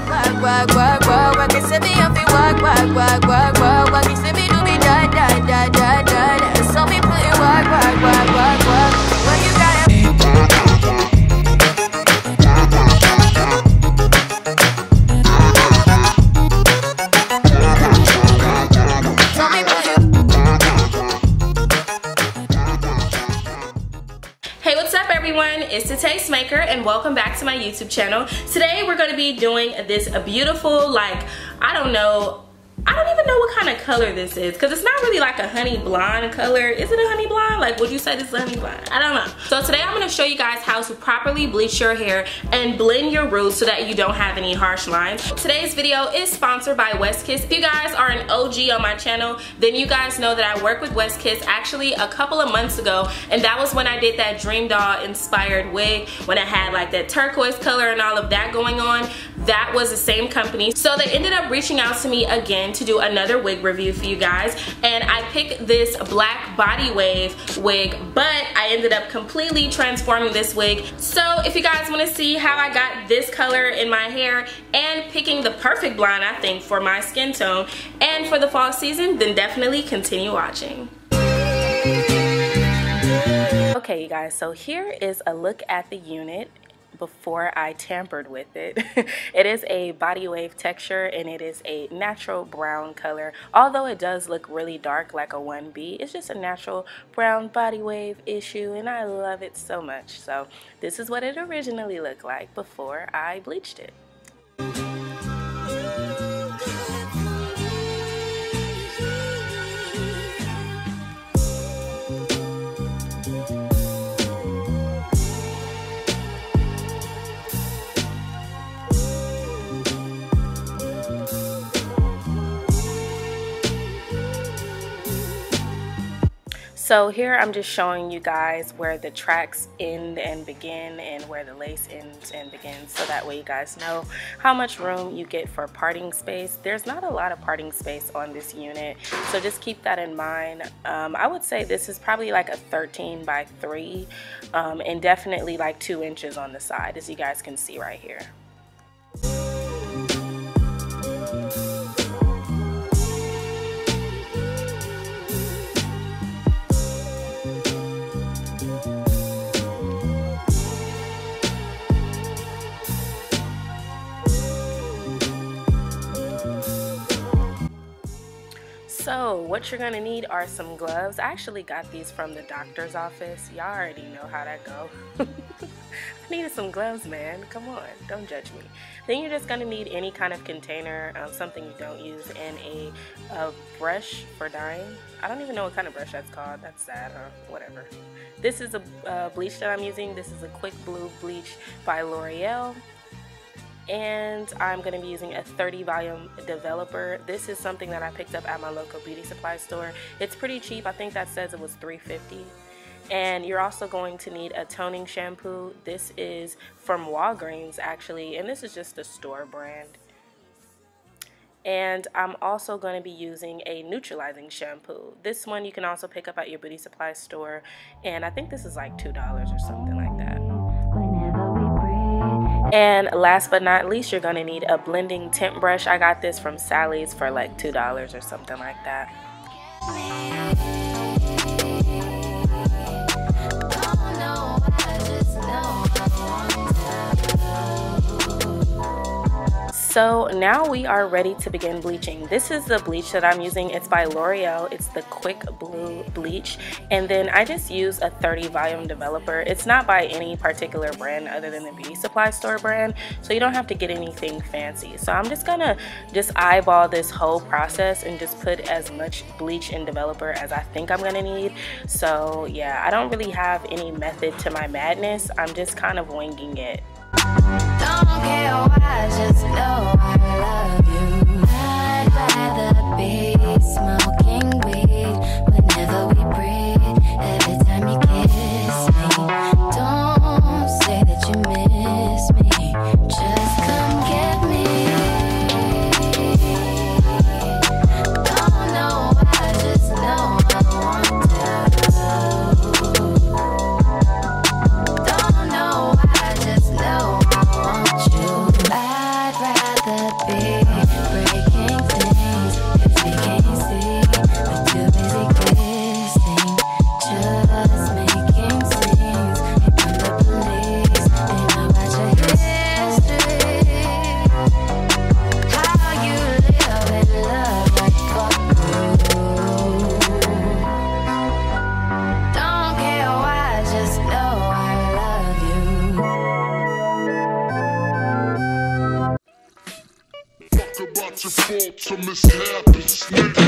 work, work, work, work. You see me if you work, work, work, work, work, work. You see me do me da da da da da. So me put it work, work, work, work, work. When you got it. It's the Tastemaker and welcome back to my YouTube channel. Today we're going to be doing this beautiful, like, I don't even know what kind of color this is because it's not really like a honey blonde color. Is it a honey blonde? Like, would you say this is a honey blonde? I don't know. So today I'm going to show you guys how to properly bleach your hair and blend your roots so that you don't have any harsh lines. Today's video is sponsored by WESTKISS. If you guys are an OG on my channel, then you guys know that I worked with WESTKISS actually a couple of months ago, and that was when I did that Dream Doll inspired wig when I had like that turquoise color and all of that going on. That was the same company. So they ended up reaching out to me again to do another wig review for you guys, and I picked this black body wave wig, but I ended up completely transforming this wig. So if you guys want to see how I got this color in my hair and picking the perfect blonde, I think, for my skin tone and for the fall season, then definitely continue watching. Okay, you guys, so here is a look at the unit before I tampered with it. It is a body wave texture and it is a natural brown color. Although it does look really dark like a 1B, it's just a natural brown body wave issue and I love it so much. So this is what it originally looked like before I bleached it. So here I'm just showing you guys where the tracks end and begin and where the lace ends and begins, so that way you guys know how much room you get for parting space. There's not a lot of parting space on this unit, so just keep that in mind. I would say this is probably like a 13 by 3 and definitely like 2 inches on the side, as you guys can see right here. So what you're gonna need are some gloves. I actually got these from the doctor's office. Y'all already know how that go. I needed some gloves, man. Come on, don't judge me. Then you're just gonna need any kind of container, something you don't use, and a brush for dyeing. I don't even know what kind of brush that's called. That's sad, huh? Whatever. This is a bleach that I'm using. This is a Quick Blue Bleach by L'Oreal. And I'm going to be using a 30 volume developer. This is something that I picked up at my local beauty supply store. It's pretty cheap. I think that says it was $3.50. And you're also going to need a toning shampoo. This is from Walgreens actually, and this is just the store brand. And I'm also going to be using a neutralizing shampoo. This one you can also pick up at your beauty supply store, and I think this is like $2 or something like that. And last but not least, you're going to need a blending tint brush. I got this from Sally's for like $2 or something like that. So now we are ready to begin bleaching. This is the bleach that I'm using. It's by L'Oreal. It's the Quick Blue Bleach. And then I just use a 30 volume developer. It's not by any particular brand other than the beauty supply store brand, so you don't have to get anything fancy. So I'm just gonna eyeball this whole process and just put as much bleach and developer as I think I'm gonna need. So yeah, I don't really have any method to my madness. I'm just kind of winging it. Don't care why, just know I love you. I'd rather be smoking weed whenever we breathe. Every time you kiss me, don't say that you miss me. Just come get me. Don't know why, just know I want to. Don't know why, just know I want you. be breaking things if we can't see. We're too busy kissing, just making scenes. Here come the police, they know about your history. How you live with love like fuck you. Don't care why, just know I love you. Fuck about your faults or mishaps, nigga.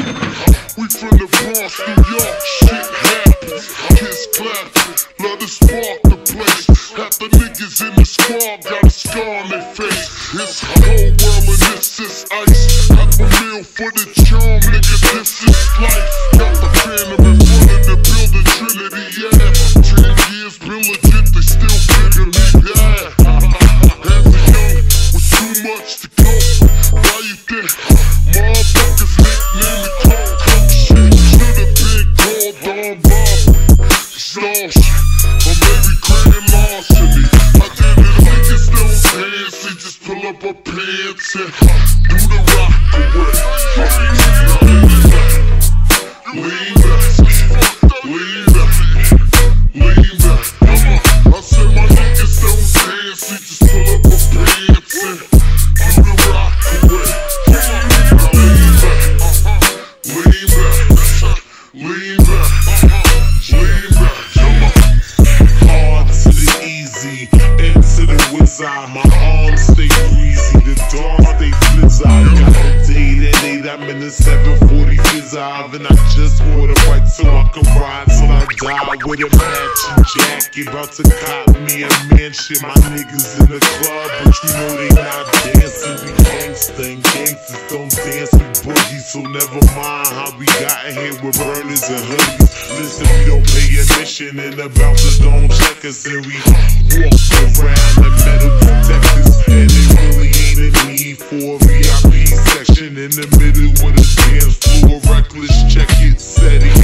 We from the Bronx, New York, shit happens. Kids clapping, love to spark the place. Half the niggas in the squad got a scar on their face. It's the whole world and this is ice. Half a meal for the charm, nigga, this is life. Got the phantom in front of the building, Trinity, yeah. 10 years been legit, they still figure me bad. As a young, with too much to go. Why you think motherfuckers nickname me cold shit? Should've been called Don Bobby. It's all shit, or maybe grand larceny. I did it like it's no fancy, just pull up her pants and do the rock away. Lean back, lean back, lean back. I said my niggas don't fancy, just pull up her pants and do the rock away. Lean back, lean back, lean back, lean back. Come on. Hard to the easy, into the wizard. My arms stay greasy, the dawn stay blizzard. Got a date at 8, I'm in the 740 Fizzard. And I just bought a bike so I can ride till I die with a matching jacket. About to cop me a mansion. My niggas in the club, but you know they not dancing. We gangsta and gangsters don't dance, we boogie. So never mind how we got in here with burners and hoodies. Listen, we don't pay admission and the bouncers don't check us. And we walk around like metal detectors. And it really ain't a need for a VIP section in the middle with a dance floor. Reckless, check it, setting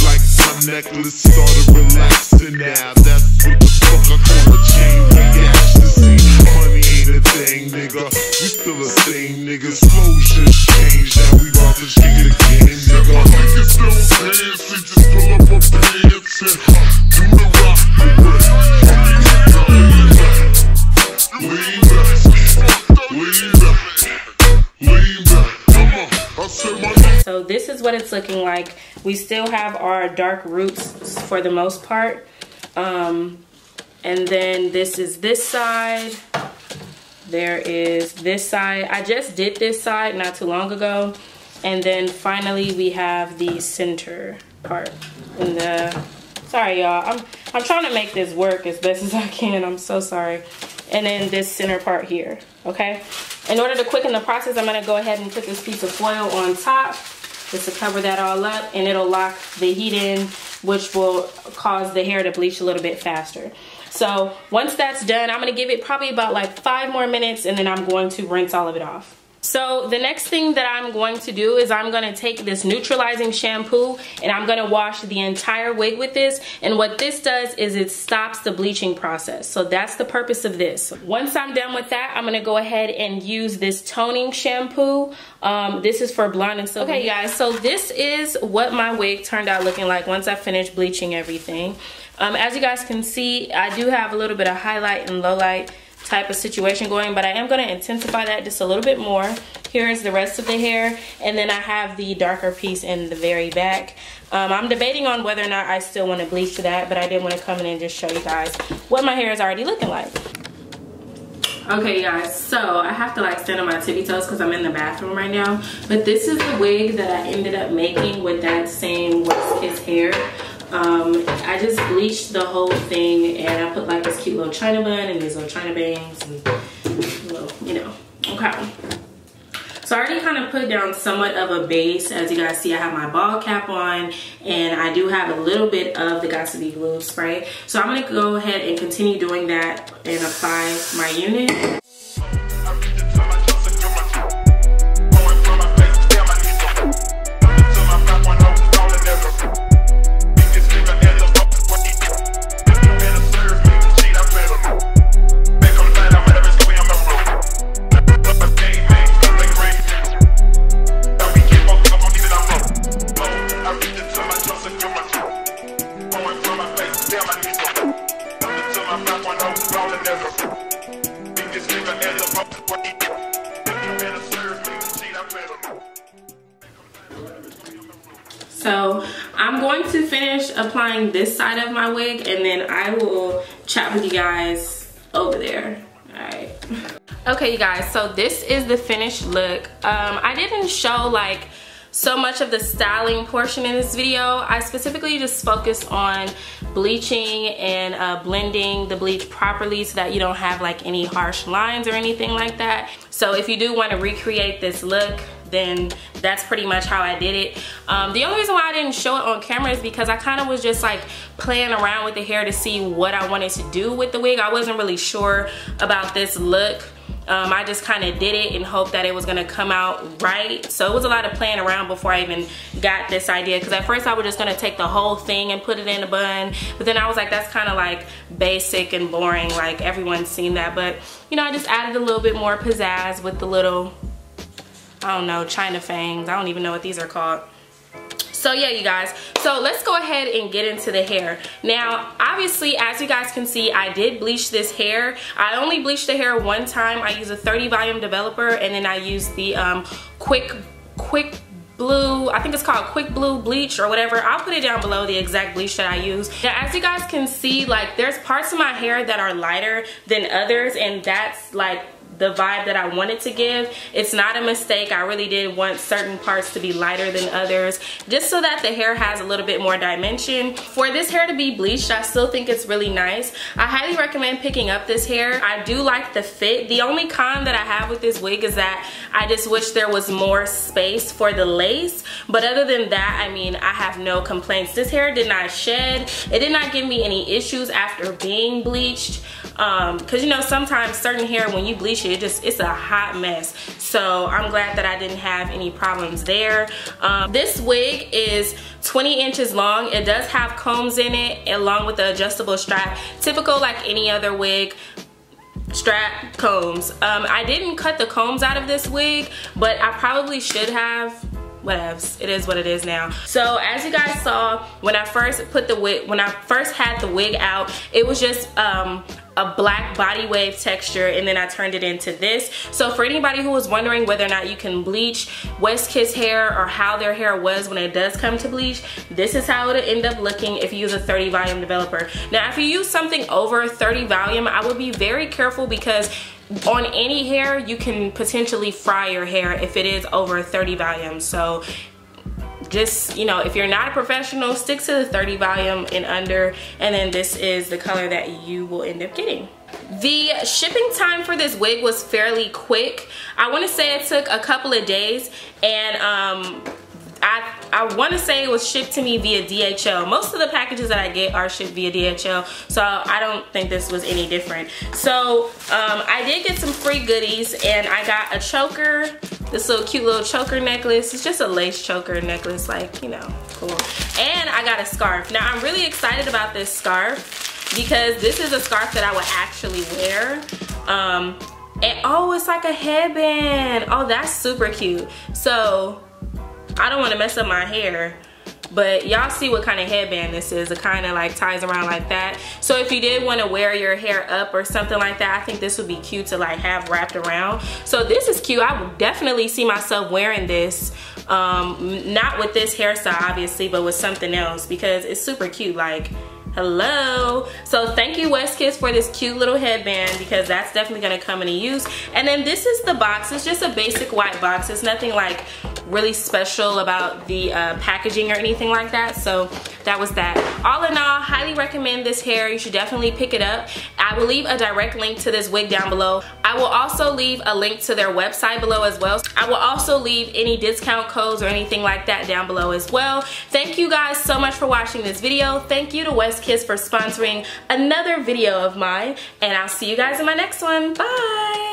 like my necklace started relaxing now. That's what the fuck I call a chain reaction. See, money ain't a thing, nigga. We still the same niggas. Flow just changed. Now we about to kick the game, nigga. My niggas don't fancy, just pull up her pants and do the rock away. Lean back, lean back, lean back. Come on, I said my niggas. So this is what it's looking like. We still have our dark roots for the most part. And then this is this side. There is this side. I just did this side not too long ago. And then finally we have the center part. And sorry y'all, I'm trying to make this work as best as I can. I'm so sorry. And then this center part here, okay? In order to quicken the process, I'm gonna go ahead and put this piece of foil on top just to cover that all up, and it'll lock the heat in, which will cause the hair to bleach a little bit faster. So once that's done, I'm gonna give it probably about like 5 more minutes, and then I'm going to rinse all of it off. So the next thing that I'm going to do is I'm going to take this neutralizing shampoo and I'm going to wash the entire wig with this. And what this does is it stops the bleaching process. So that's the purpose of this. Once I'm done with that, I'm going to go ahead and use this toning shampoo. This is for blonde and silver. Okay guys, so this is what my wig turned out looking like once I finished bleaching everything. As you guys can see, I do have a little bit of highlight and low light type of situation going, but I am going to intensify that just a little bit more. Here is the rest of the hair, and then I have the darker piece in the very back. I'm debating on whether or not I still want to bleach that, but I did want to come in and just show you guys what my hair is already looking like. Okay guys, so I have to like stand on my tippy toes because I'm in the bathroom right now, but this is the wig that I ended up making with that same WESTKISS hair. I just bleached the whole thing, and I put like this cute little china bun and these little china bangs and little, you know, okay. So I already kind of put down somewhat of a base. As you guys see, I have my ball cap on, and I do have a little bit of the Got To Be Glue spray. So I'm gonna go ahead and continue doing that and apply my unit. going to finish applying this side of my wig, and then I will chat with you guys over there. All right. Okay, you guys, so this is the finished look. I didn't show like so much of the styling portion in this video. I specifically just focused on bleaching and blending the bleach properly so that you don't have like any harsh lines or anything like that. So if you do want to recreate this look, then that's pretty much how I did it. The only reason why I didn't show it on camera is because I kind of was just like playing around with the hair to see what I wanted to do with the wig. I wasn't really sure about this look. I just kind of did it and hoped that it was gonna come out right. So it was a lot of playing around before I even got this idea, because at first I was just gonna take the whole thing and put it in a bun, but then I was like, that's kind of like basic and boring, like everyone's seen that. But you know, I just added a little bit more pizzazz with the little, I don't know, China fangs. I don't even know what these are called. So yeah, you guys, so let's go ahead and get into the hair. Now, obviously, as you guys can see, I did bleach this hair. I only bleached the hair one time. I used a 30 volume developer, and then I used the quick blue, I think it's called quick blue bleach or whatever. I'll put it down below, the exact bleach that I use. Now, as you guys can see, like there's parts of my hair that are lighter than others, and that's like the vibe that I wanted to give. It's not a mistake. I really did want certain parts to be lighter than others, just so that the hair has a little bit more dimension. For this hair to be bleached, I still think it's really nice. I highly recommend picking up this hair. I do like the fit. The only con that I have with this wig is that I just wish there was more space for the lace, but other than that, I mean, I have no complaints. This hair did not shed. It did not give me any issues after being bleached, because you know, sometimes certain hair, when you bleach it, it's a hot mess. So I'm glad that I didn't have any problems there. This wig is 20 inches long. It does have combs in it along with the adjustable strap, typical like any other wig. Strap, combs. I didn't cut the combs out of this wig, but I probably should have. Whatevs, it is what it is now. So as you guys saw, when I first had the wig out, it was just a black body wave texture, and then I turned it into this. So for anybody who was wondering whether or not you can bleach WESTKISS hair or how their hair was when it does come to bleach, this is how it'll end up looking if you use a 30 volume developer. Now if you use something over 30 volume, I would be very careful, because on any hair you can potentially fry your hair if it is over 30 volume. So just, you know, if you're not a professional, stick to the 30 volume and under, and then this is the color that you will end up getting. The shipping time for this wig was fairly quick. I want to say it took a couple of days, and I want to say it was shipped to me via DHL. Most of the packages that I get are shipped via DHL, so I don't think this was any different. So I did get some free goodies, and I got a choker, this little cute little choker necklace. It's just a lace choker necklace, like, you know, cool. And I got a scarf. Now I'm really excited about this scarf, because this is a scarf that I would actually wear. And oh, it's like a headband. Oh, that's super cute. So I don't want to mess up my hair, but y'all see what kind of headband this is. It kind of like ties around like that. So if you did want to wear your hair up or something like that, I think this would be cute to like have wrapped around. So this is cute. I would definitely see myself wearing this, not with this hairstyle obviously, but with something else, because it's super cute. Like, hello. So thank you WESTKISS for this cute little headband, because that's definitely going to come into use. And then this is the box. It's just a basic white box. It's nothing like really special about the packaging or anything like that. So that was that. All in all, highly recommend this hair. You should definitely pick it up. I will leave a direct link to this wig down below. I will also leave a link to their website below as well. I will also leave any discount codes or anything like that down below as well. Thank you guys so much for watching this video. Thank you to WESTKISS for sponsoring another video of mine, and I'll see you guys in my next one. Bye.